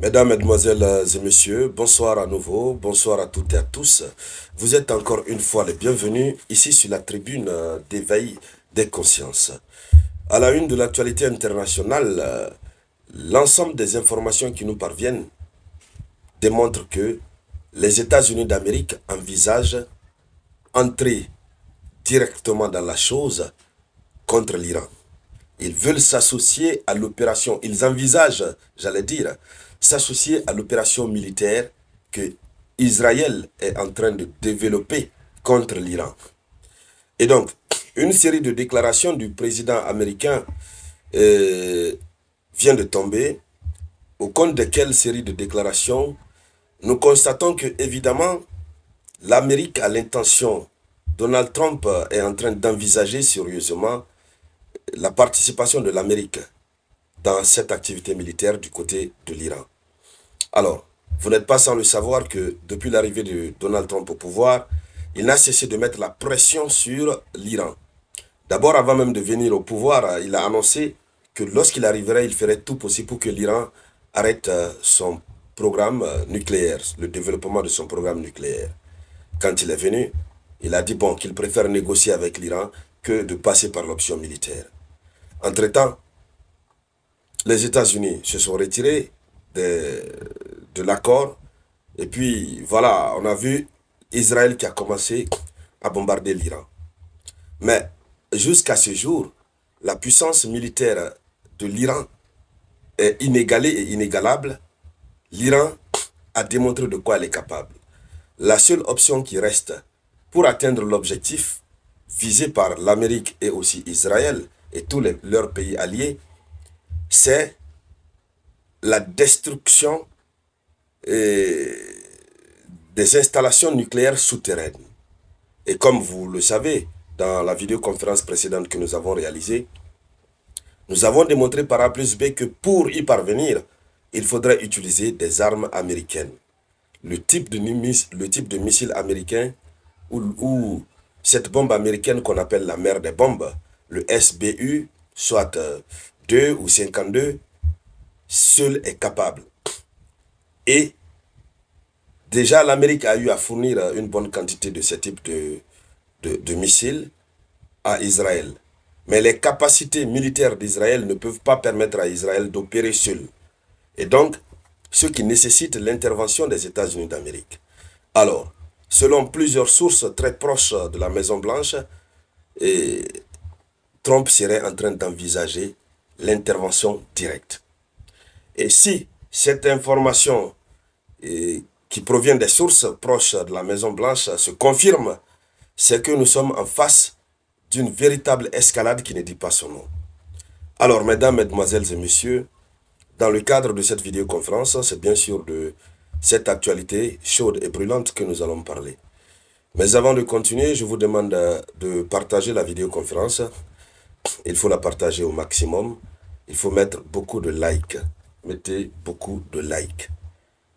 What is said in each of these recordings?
Mesdames, Mesdemoiselles et Messieurs, bonsoir à nouveau, bonsoir à toutes et à tous. Vous êtes encore une fois les bienvenus ici sur la tribune d'éveil des consciences. À la une de l'actualité internationale, l'ensemble des informations qui nous parviennent démontrent que les États-Unis d'Amérique envisagent entrer directement dans la chose contre l'Iran. Ils veulent s'associer à l'opération, ils envisagent, j'allais dire, s'associer à l'opération militaire que Israël est en train de développer contre l'Iran. Et donc, une série de déclarations du président américain vient de tomber, au compte de quelle série de déclarations nous constatons que, évidemment, l'Amérique a l'intention, Donald Trump est en train d'envisager sérieusement la participation de l'Amérique dans cette activité militaire du côté de l'Iran. Alors, vous n'êtes pas sans le savoir que depuis l'arrivée de Donald Trump au pouvoir, il n'a cessé de mettre la pression sur l'Iran. D'abord, avant même de venir au pouvoir, il a annoncé que lorsqu'il arriverait, il ferait tout possible pour que l'Iran arrête son programme nucléaire, le développement de son programme nucléaire. Quand il est venu, il a dit bon, qu'il préfère négocier avec l'Iran que de passer par l'option militaire. Entre-temps, les États-Unis se sont retirés de l'accord. Et puis, voilà, on a vu Israël qui a commencé à bombarder l'Iran. Mais jusqu'à ce jour, la puissance militaire de l'Iran est inégalée et inégalable. L'Iran a démontré de quoi elle est capable. La seule option qui reste pour atteindre l'objectif visé par l'Amérique et aussi Israël et tous leurs pays alliés, c'est la destruction des installations nucléaires souterraines. Et comme vous le savez, dans la vidéoconférence précédente que nous avons réalisée, nous avons démontré par A plus B que pour y parvenir, il faudrait utiliser des armes américaines. Le type de missile américain ou cette bombe américaine qu'on appelle la mère des bombes, le SBU, soit 2 ou 52, seul est capable. Et déjà, l'Amérique a eu à fournir une bonne quantité de ce type de missiles à Israël. Mais les capacités militaires d'Israël ne peuvent pas permettre à Israël d'opérer seul. Et donc, ce qui nécessite l'intervention des États-Unis d'Amérique. Alors, selon plusieurs sources très proches de la Maison-Blanche, Trump serait en train d'envisager l'intervention directe. Et si cette information qui provient des sources proches de la Maison-Blanche se confirme, c'est que nous sommes en face d'une véritable escalade qui ne dit pas son nom. Alors, mesdames, mesdemoiselles et messieurs, dans le cadre de cette vidéoconférence, c'est bien sûr de cette actualité chaude et brûlante que nous allons parler. Mais avant de continuer, je vous demande de partager la vidéoconférence. Il faut la partager au maximum. Il faut mettre beaucoup de likes. Mettez beaucoup de likes.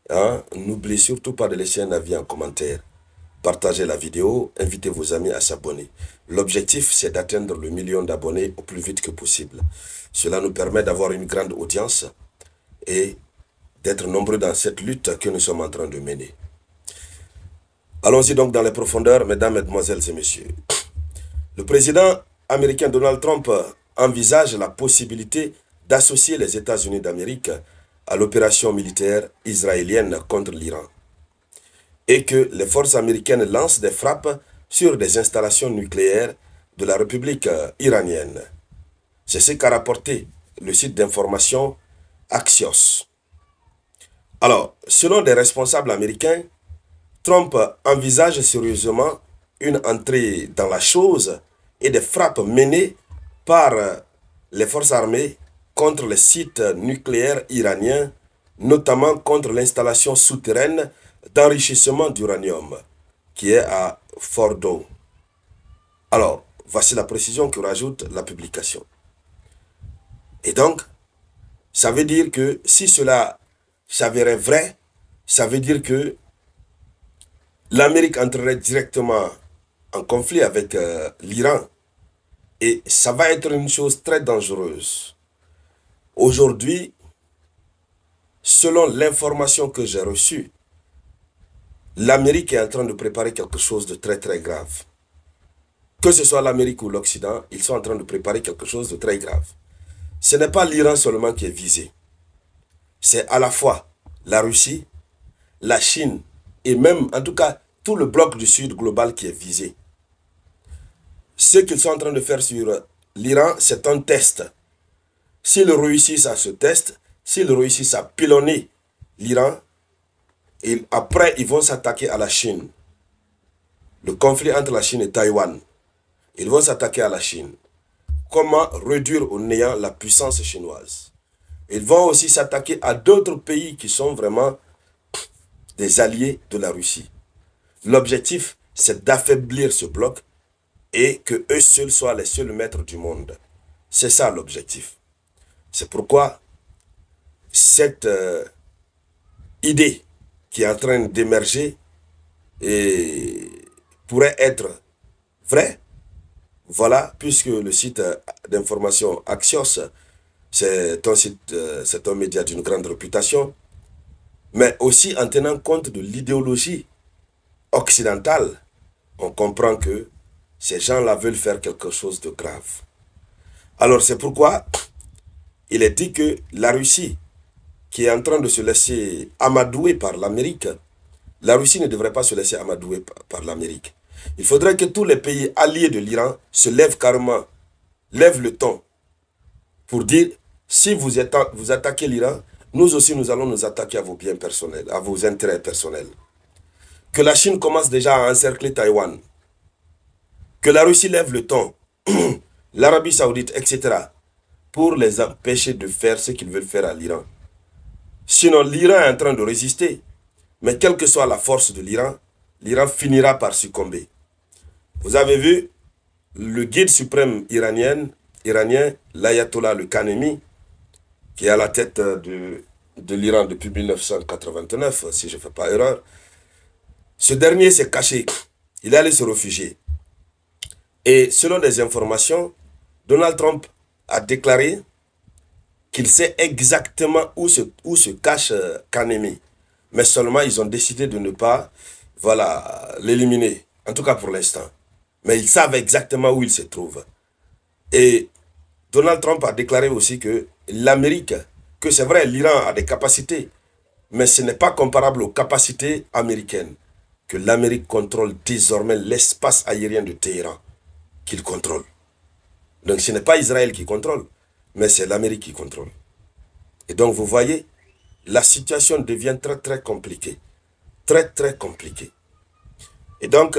Hein? N'oubliez surtout pas de laisser un avis en commentaire. Partagez la vidéo, invitez vos amis à s'abonner. L'objectif, c'est d'atteindre le million d'abonnés au plus vite que possible. Cela nous permet d'avoir une grande audience et d'être nombreux dans cette lutte que nous sommes en train de mener. Allons-y donc dans les profondeurs, mesdames, mesdemoiselles et messieurs. Le président américain Donald Trump envisage la possibilité d'associer les États-Unis d'Amérique à l'opération militaire israélienne contre l'Iran et que les forces américaines lancent des frappes sur des installations nucléaires de la République iranienne. C'est ce qu'a rapporté le site d'information Axios. Alors, selon des responsables américains, Trump envisage sérieusement une entrée dans la chose et des frappes menées par les forces armées contre les sites nucléaires iraniens, notamment contre l'installation souterraine d'enrichissement d'uranium qui est à Fordow. Alors, voici la précision que rajoute la publication. Et donc, ça veut dire que si cela s'avérait vrai, ça veut dire que l'Amérique entrerait directement en conflit avec l'Iran. Et ça va être une chose très dangereuse. Aujourd'hui, selon l'information que j'ai reçue, l'Amérique est en train de préparer quelque chose de très très grave. Que ce soit l'Amérique ou l'Occident, ils sont en train de préparer quelque chose de très grave. Ce n'est pas l'Iran seulement qui est visé. C'est à la fois la Russie, la Chine et même, en tout cas, tout le bloc du Sud global qui est visé. Ce qu'ils sont en train de faire sur l'Iran, c'est un test. S'ils réussissent à ce test, s'ils réussissent à pilonner l'Iran, et après ils vont s'attaquer à la Chine. Le conflit entre la Chine et Taïwan. Ils vont s'attaquer à la Chine. Comment réduire au néant la puissance chinoise? Ils vont aussi s'attaquer à d'autres pays qui sont vraiment des alliés de la Russie. L'objectif, c'est d'affaiblir ce bloc et que eux seuls soient les seuls maîtres du monde. C'est ça l'objectif. C'est pourquoi cette idée qui est en train d'émerger pourrait être vraie. Voilà, puisque le site d'information Axios, c'est un site, c'est un média d'une grande réputation, mais aussi en tenant compte de l'idéologie occidentale, on comprend que ces gens-là veulent faire quelque chose de grave. Alors c'est pourquoi il est dit que la Russie, qui est en train de se laisser amadouer par l'Amérique, la Russie ne devrait pas se laisser amadouer par l'Amérique. Il faudrait que tous les pays alliés de l'Iran se lèvent carrément, lèvent le ton pour dire, si vous attaquez l'Iran, nous aussi nous allons nous attaquer à vos biens personnels, à vos intérêts personnels. Que la Chine commence déjà à encercler Taïwan. Que la Russie lève le ton, l'Arabie Saoudite, etc. pour les empêcher de faire ce qu'ils veulent faire à l'Iran. Sinon, l'Iran est en train de résister. Mais quelle que soit la force de l'Iran, l'Iran finira par succomber. Vous avez vu, le guide suprême iranien, l'ayatollah al Khanemi, qui est à la tête de l'Iran depuis 1989, si je ne fais pas erreur, ce dernier s'est caché. Il est allé se réfugier. Et selon des informations, Donald Trump a déclaré qu'il sait exactement où se cache Khanemi. Mais seulement, ils ont décidé de ne pas l'éliminer. En tout cas pour l'instant. Mais ils savent exactement où il se trouve. Et Donald Trump a déclaré aussi que l'Amérique, que c'est vrai, l'Iran a des capacités, mais ce n'est pas comparable aux capacités américaines. Que l'Amérique contrôle désormais l'espace aérien de Téhéran, qu'il contrôle. Donc ce n'est pas Israël qui contrôle, mais c'est l'Amérique qui contrôle. Et donc vous voyez, la situation devient très très compliquée. Très très compliquée. Et donc,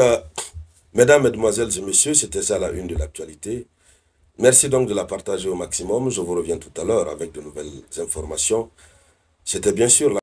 mesdames, mesdemoiselles et messieurs, c'était ça la une de l'actualité. Merci donc de la partager au maximum. Je vous reviens tout à l'heure avec de nouvelles informations. C'était bien sûr la